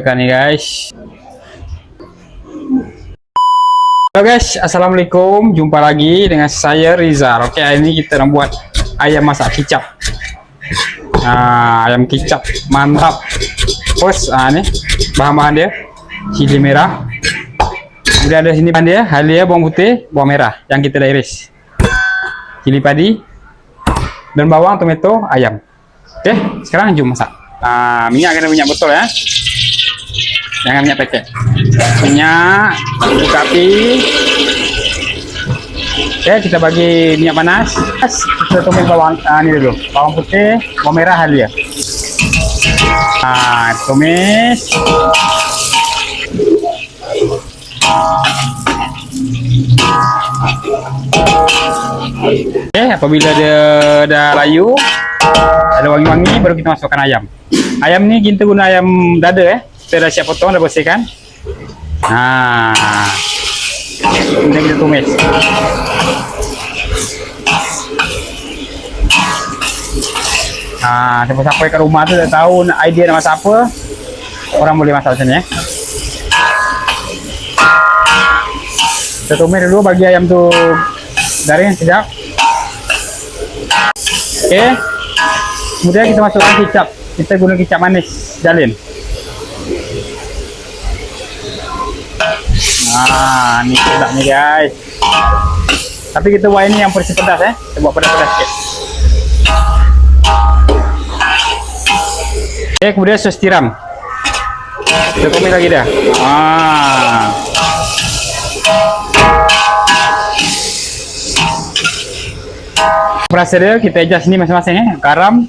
Kan nih guys. Halo guys, assalamualaikum. Jumpa lagi dengan saya Rizal. Oke, hari ini kita akan buat ayam masak kicap. Nah, ayam kicap mantap. Bos, nih bahan-bahan dia: cili merah. Kemudian ada sini bahan dia, halia, bawang putih, bawang merah yang kita dah iris. Cili padi dan bawang, tomato, ayam. Oke, sekarang jom masak. Minyak kena minyak botol ya. Jangan minyak paket. Minyak, buka api. Oke, kita bagi minyak panas. Kita tumis bawang ini dulu. Bawang putih, bawang merah halia. Tumis. Oke, apabila dia dah layu, ada wangi-wangi, baru kita masukkan ayam. Ayam ni kita guna ayam dada ya. Kita dah siap potong, dah bersihkan. Kemudian kita tumis. Siapa-siapa kat rumah tu dah tahu idea nak masak apa, orang boleh masak macam ni ya. Kita tumis dulu bagi ayam tu garing sekejap. Oke. Kemudian kita masukkan kicap. Kita guna kicap manis jalin. Ni sedap ni guys. Tapi kita buat ini yang porsi pedas ya. Kita buat pedas-pedas sikit. Oke, kemudian sos tiram. Kita tumis lagi dah. Perasa dia kita adjust ni masing-masing ya. Garam,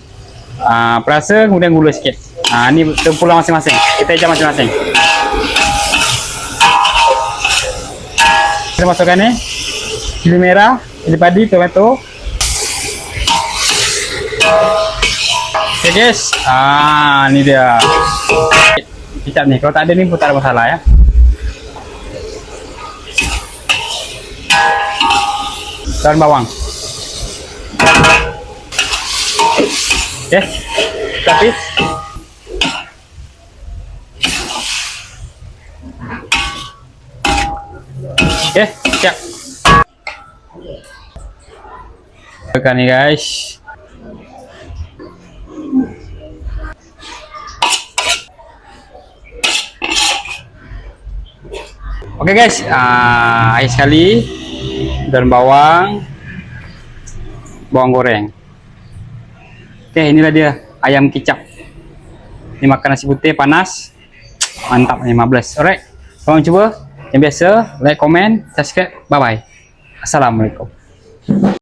perasa, kemudian gula sikit. Ni tempulang masing-masing. Kita adjust masing-masing. Kita masukkan ni cili merah, cili padi, tomato. Oke guys, ni dia kicap ni. Kalau tak ada ni pun tak ada masalah ya. Daun bawang. Oke, tapis. Oke, siap. Tekan nih guys. Oke guys, air sekali, dan bawang goreng. Oke, inilah dia ayam kicap. Ini makan nasi putih panas, mantap 15. Alright, kalau coba yang biasa, like, comment, subscribe. Bye bye. Assalamualaikum.